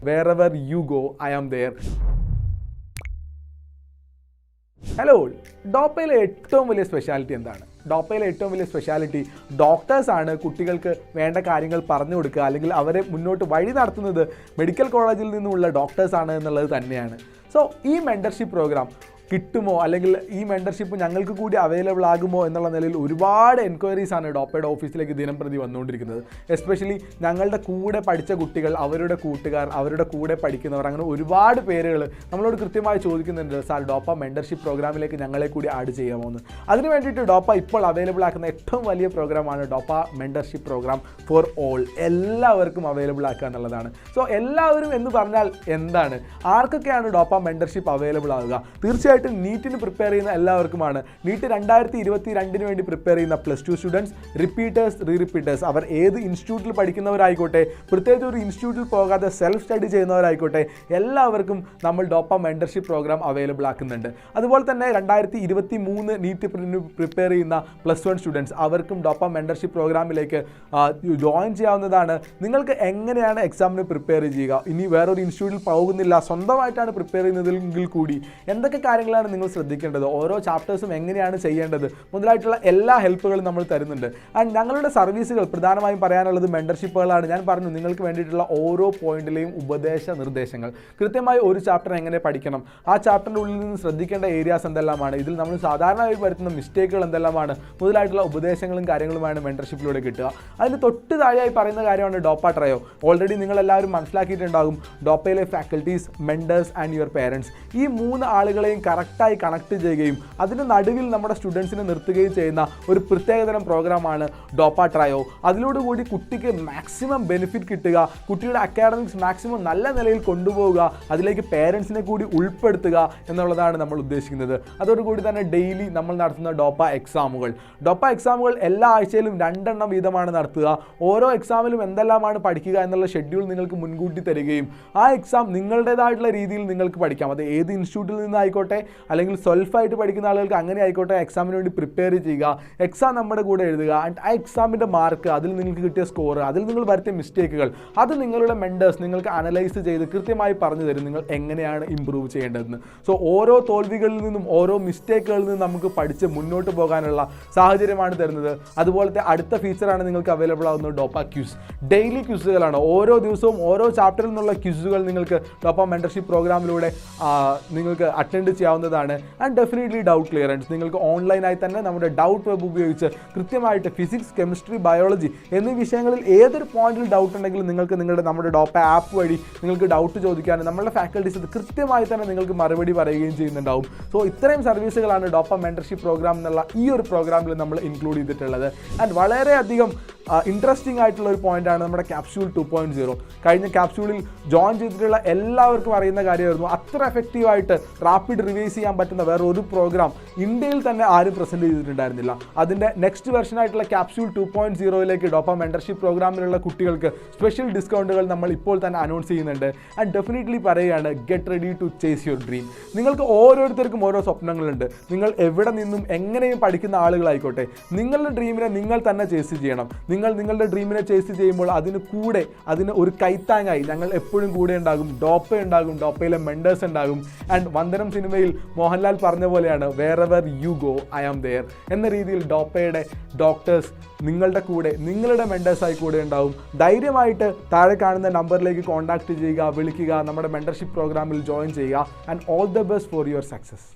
wherever you go, I am there. Hello, ഡോപ്പയിലെ ഏറ്റവും വലിയ സ്പെഷ്യാലിറ്റി എന്താണ്? ഡോപ്പയിലെ ഏറ്റവും വലിയ സ്പെഷ്യാലിറ്റി ഡോക്ടേഴ്സാണ് കുട്ടികൾക്ക് വേണ്ട കാര്യങ്ങൾ പറഞ്ഞു കൊടുക്കുക, അല്ലെങ്കിൽ അവരെ മുന്നോട്ട് വഴി നടത്തുന്നത് മെഡിക്കൽ കോളേജിൽ നിന്നുള്ള ഡോക്ടേഴ്സാണ് എന്നുള്ളത് തന്നെയാണ്. സോ ഈ മെൻറ്റർഷിപ്പ് പ്രോഗ്രാം കിട്ടുമോ, അല്ലെങ്കിൽ ഈ മെൻറ്റർഷിപ്പ് ഞങ്ങൾക്ക് കൂടി അവൈലബിൾ ആകുമോ എന്നുള്ള നിലയിൽ ഒരുപാട് എൻക്വയറീസാണ് ഡോപ്പയുടെ ഓഫീസിലേക്ക് ദിനം പ്രതി വന്നുകൊണ്ടിരിക്കുന്നത്. എസ്പെഷ്യലി ഞങ്ങളുടെ കൂടെ പഠിച്ച കുട്ടികൾ, അവരുടെ കൂട്ടുകാർ, അവരുടെ കൂടെ പഠിക്കുന്നവർ, അങ്ങനെ ഒരുപാട് പേരുകൾ നമ്മളോട് കൃത്യമായി ചോദിക്കുന്നുണ്ട്, സാർ ഡോപ്പ മെൻറ്റർഷിപ്പ് പ്രോഗ്രാമിലേക്ക് ഞങ്ങളെ കൂടി ആഡ് ചെയ്യാമോ എന്ന്. അതിന് വേണ്ടിയിട്ട് ഡോപ്പ ഇപ്പോൾ അവൈലബിൾ ആക്കുന്ന ഏറ്റവും വലിയ പ്രോഗ്രാമാണ് ഡോപ്പ മെൻറ്റർഷിപ്പ് പ്രോഗ്രാം ഫോർ ഓൾ. എല്ലാവർക്കും അവൈലബിൾ ആക്കുക എന്നുള്ളതാണ്. സോ എല്ലാവരും എന്ന് പറഞ്ഞാൽ എന്താണ്? ആർക്കൊക്കെയാണ് ഡോപ്പ മെൻറ്റർഷിപ്പ് അവൈലബിൾ ആവുക? തീർച്ചയായിട്ടും നീറ്റിന് പ്രിപ്പയർ ചെയ്യുന്ന എല്ലാവർക്കുമാണ്. നീറ്റ് 2022 വേണ്ടി പ്രിപ്പയർ ചെയ്യുന്ന +2 സ്റ്റുഡൻസ്, റിപ്പീറ്റേഴ്സ്, റിപ്പീറ്റേഴ്സ്, അവർ ഏത് ഇൻസ്റ്റിറ്റ്യൂട്ടിൽ പഠിക്കുന്നവരായിക്കോട്ടെ, പ്രത്യേകിച്ച് ഒരു ഇൻസ്റ്റിറ്റ്യൂട്ടിൽ പോകാതെ സെൽഫ് സ്റ്റഡി ചെയ്യുന്നവരായിക്കോട്ടെ, എല്ലാവർക്കും നമ്മൾ ഡോപ്പ മെൻറ്റർഷിപ്പ് പ്രോഗ്രാം അവൈലബിൾ ആക്കുന്നുണ്ട്. അതുപോലെ തന്നെ 2023 നീറ്റ് പ്രിപ്പയർ ചെയ്യുന്ന +1 സ്റ്റുഡൻസ്, അവർക്കും ഡോപ്പ മെൻറ്റർഷിപ്പ് പ്രോഗ്രാമിലേക്ക് ജോയിൻ ചെയ്യാവുന്നതാണ്. നിങ്ങൾക്ക് എങ്ങനെയാണ് എക്സാമിന് പ്രിപ്പയർ ചെയ്യുക, ഇനി വേറൊരു ഇൻസ്റ്റിറ്റ്യൂട്ടിൽ പോകുന്നില്ല, സ്വന്തമായിട്ടാണ് പ്രിപ്പയർ ചെയ്യുന്നതെങ്കിൽ കൂടി എന്തൊക്കെ കാര്യങ്ങളാണ് നിങ്ങൾ ശ്രദ്ധിക്കേണ്ടത്, ഓരോ ചാപ്റ്റേഴ്സും എങ്ങനെയാണ് ചെയ്യേണ്ടത് മുതലായിട്ടുള്ള എല്ലാ ഹെൽപ്പുകളും നമ്മൾ തരുന്നുണ്ട്. ആൻഡ് ഞങ്ങളുടെ സർവീസുകൾ പ്രധാനമായും പറയാനുള്ളത് മെൻറ്റർഷിപ്പുകളാണ്. ഞാൻ പറഞ്ഞു, നിങ്ങൾക്ക് വേണ്ടിയിട്ടുള്ള ഓരോ പോയിന്റിലെയും ഉപദേശ നിർദ്ദേശങ്ങൾ, കൃത്യമായി ഒരു ചാപ്റ്റർ എങ്ങനെ പഠിക്കണം, ആ ചാപ്റ്ററിൻ്റെ ഉള്ളിൽ നിന്ന് ശ്രദ്ധിക്കേണ്ട ഏരിയാസ് എന്തെല്ലാമാണ്, ഇതിൽ നമ്മൾ സാധാരണയായി വരുത്തുന്ന മിസ്റ്റേക്കുകൾ എന്തെല്ലാമാണ് മുതലായിട്ടുള്ള ഉപദേശങ്ങളും കാര്യങ്ങളുമാണ് മെൻറ്റർഷിപ്പിലൂടെ കിട്ടുക. അതിന് തൊട്ട് താഴെയായി പറയുന്ന കാര്യമാണ് ഡോപ്പ ട്രയോ. ഓൾറെഡി നിങ്ങളെല്ലാവരും മനസ്സിലാക്കിയിട്ടുണ്ടാകും, ഡോപ്പയിലെ faculties, mentors and your parents, ഈ 3 ആളുകളെയും കറക്റ്റായി കണക്ട് ചെയ്യുകയും അതിന് നടുവിൽ നമ്മുടെ സ്റ്റുഡൻസിനെ നിർത്തുകയും ചെയ്യുന്ന ഒരു പ്രത്യേകതരം പ്രോഗ്രാമാണ് ഡോപ്പ ട്രയോ. അതിലൂടുകൂടി കുട്ടിക്ക് മാക്സിമം ബെനിഫിറ്റ് കിട്ടുക, കുട്ടിയുടെ അക്കാഡമിക്സ് മാക്സിമം നല്ല നിലയിൽ കൊണ്ടുപോവുക, അതിലേക്ക് പേരൻസിനെ കൂടി ഉൾപ്പെടുത്തുക എന്നുള്ളതാണ് നമ്മൾ ഉദ്ദേശിക്കുന്നത്. അതോടുകൂടി തന്നെ ഡെയിലി നമ്മൾ നടത്തുന്ന ഡോപ്പ എക്സാമുകൾ എല്ലാ ആഴ്ചയിലും 2 എണ്ണം വീതമാണ് നടത്തുക. ഓരോ എക്സാമിലും എന്തെല്ലാമാണ് പഠിക്കുക എന്നുള്ള ഷെഡ്യൂൾ നിങ്ങൾക്ക് മുൻകൂട്ടി തരികയും ആ എക്സാം നിങ്ങളുടേതായിട്ടുള്ള രീതിയിൽ നിങ്ങൾക്ക് പഠിക്കാം. അത് ഏത് ഇൻസ്റ്റിറ്റ്യൂട്ടിൽ നിന്നായിക്കോട്ടെ, അല്ലെങ്കിൽ സെൽഫായിട്ട് പഠിക്കുന്ന ആളുകൾക്ക് അങ്ങനെ ആയിക്കോട്ടെ, എക്സാമിന് വേണ്ടി പ്രിപ്പയർ ചെയ്യുക, എക്സാം നമ്മുടെ കൂടെ എഴുതുക. ആൻഡ് ആ എക്സാമിൻ്റെ മാർക്ക്, അതിൽ നിങ്ങൾക്ക് കിട്ടിയ സ്കോർ, അതിൽ നിങ്ങൾ വരുത്തിയ മിസ്റ്റേക്കുകൾ, അത് നിങ്ങളുടെ മെൻറ്റേഴ്സ് നിങ്ങൾക്ക് അനലൈസ് ചെയ്ത് കൃത്യമായി പറഞ്ഞു തരും നിങ്ങൾ എങ്ങനെയാണ് ഇമ്പ്രൂവ് ചെയ്യേണ്ടതെന്ന്. സോ ഓരോ തോൽവികളിൽ നിന്നും, ഓരോ മിസ്റ്റേക്കുകളിൽ നിന്നും നമുക്ക് പഠിച്ച് മുന്നോട്ട് പോകാനുള്ള സാഹചര്യമാണ് തരുന്നത്. അതുപോലത്തെ അടുത്ത ഫീച്ചറാണ് നിങ്ങൾക്ക് അവൈലബിൾ ആകുന്നത് ഡോപ്പ ക്യൂസ്. ഡെയിലി ക്യൂസുകളാണ്. ഓരോ ദിവസവും ഓരോ ചാപ്റ്ററിൽ നിന്നുള്ള ക്യൂസുകൾ നിങ്ങൾക്ക് ഡോപ്പ മെൻറ്റർഷിപ്പ് പ്രോഗ്രാമിലൂടെ നിങ്ങൾക്ക് അറ്റൻഡ് ചെയ്യാവുന്നതാണ്. ആൻഡ് ഡെഫിനറ്റ്ലി ഡൗട്ട് ക്ലിയറൻസ്, നിങ്ങൾക്ക് ഓൺലൈനായി തന്നെ നമ്മുടെ ഡൗട്ട് വെബ് ഉപയോഗിച്ച് കൃത്യമായിട്ട് ഫിസിക്സ്, കെമിസ്ട്രി, ബയോളജി എന്നീ വിഷയങ്ങളിൽ ഏതൊരു പോയിന്റിൽ ഡൗട്ട് ഉണ്ടെങ്കിലും നിങ്ങൾക്ക് നമ്മുടെ ഡോപ്പ ആപ്പ് വഴി നിങ്ങൾക്ക് ഡൗട്ട് ചോദിക്കാനും നമ്മളുടെ ഫാക്കൽറ്റീസ് അത് കൃത്യമായി തന്നെ നിങ്ങൾക്ക് മറുപടി പറയുകയും ചെയ്യുന്നുണ്ടാവും. സോ ഇത്രയും സർവീസുകളാണ് ഡോപ്പ മെൻറ്റർഷിപ്പ് പ്രോഗ്രാം എന്നുള്ള ഈ ഒരു പ്രോഗ്രാമിൽ നമ്മൾ ഇൻക്ലൂഡ് ചെയ്തിട്ടുള്ളത്. ആൻഡ് വളരെയധികം ഇൻട്രസ്റ്റിംഗ് ആയിട്ടുള്ള ഒരു പോയിന്റാണ് നമ്മുടെ ക്യാപ്സ്യൂൾ 2.0. കഴിഞ്ഞ ക്യാപ്സ്യൂളിൽ ജോയിൻ ചെയ്തിട്ടുള്ള എല്ലാവർക്കും അറിയുന്ന കാര്യമായിരുന്നു, അത്ര എഫക്റ്റീവായിട്ട് റാപ്പിഡ് റിവൈസ് ചെയ്യാൻ പറ്റുന്ന വേറെ ഒരു പ്രോഗ്രാം ഇന്ത്യയിൽ തന്നെ ആരും പ്രസൻറ്റ് ചെയ്തിട്ടുണ്ടായിരുന്നില്ല. അതിൻ്റെ നെക്സ്റ്റ് വെർഷനായിട്ടുള്ള ക്യാപ്സ്യൂൾ 2.0യിലേക്ക് ഡോപ്പ മെൻറ്റർഷിപ്പ് പ്രോഗ്രാമിലുള്ള കുട്ടികൾക്ക് സ്പെഷ്യൽ ഡിസ്കൗണ്ടുകൾ നമ്മൾ ഇപ്പോൾ തന്നെ അനൗൺസ് ചെയ്യുന്നുണ്ട്. ആൻഡ് ഡെഫിനറ്റ്ലി പറയുകയാണ്, get ready to chase your dream. നിങ്ങൾക്ക് ഓരോരുത്തർക്കും ഓരോ സ്വപ്നങ്ങളുണ്ട്. നിങ്ങൾ എവിടെ നിന്നും എങ്ങനെയും പഠിക്കുന്ന ആളുകളായിക്കോട്ടെ, നിങ്ങളുടെ ഡ്രീമിനെ നിങ്ങൾ തന്നെ ചേസ് ചെയ്യണം. നിങ്ങൾ നിങ്ങളുടെ ഡ്രീമിനെ ചേസ് ചെയ്യുമ്പോൾ അതിന് ഒരു കൈത്താങ്ങായി ഞങ്ങൾ എപ്പോഴും കൂടെ ഉണ്ടാകും. ഡോപ്പ ഉണ്ടാകും, ഡോപ്പയിലെ മെൻറ്റേഴ്സ് ഉണ്ടാകും. ആൻഡ് വന്ദനം സിനിമയിൽ മോഹൻലാൽ പറഞ്ഞ പോലെയാണ്, wherever you go I am there എന്ന രീതിയിൽ ഡോപ്പയുടെ ഡോക്ടേഴ്സ് നിങ്ങളുടെ കൂടെ, നിങ്ങളുടെ മെൻറ്റേഴ്സായി കൂടെ ഉണ്ടാവും. ധൈര്യമായിട്ട് താഴെ കാണുന്ന നമ്പറിലേക്ക് കോൺടാക്റ്റ് ചെയ്യുക, വിളിക്കുക, നമ്മുടെ മെൻറ്റർഷിപ്പ് പ്രോഗ്രാമിൽ ജോയിൻ ചെയ്യുക. And all the best for your success.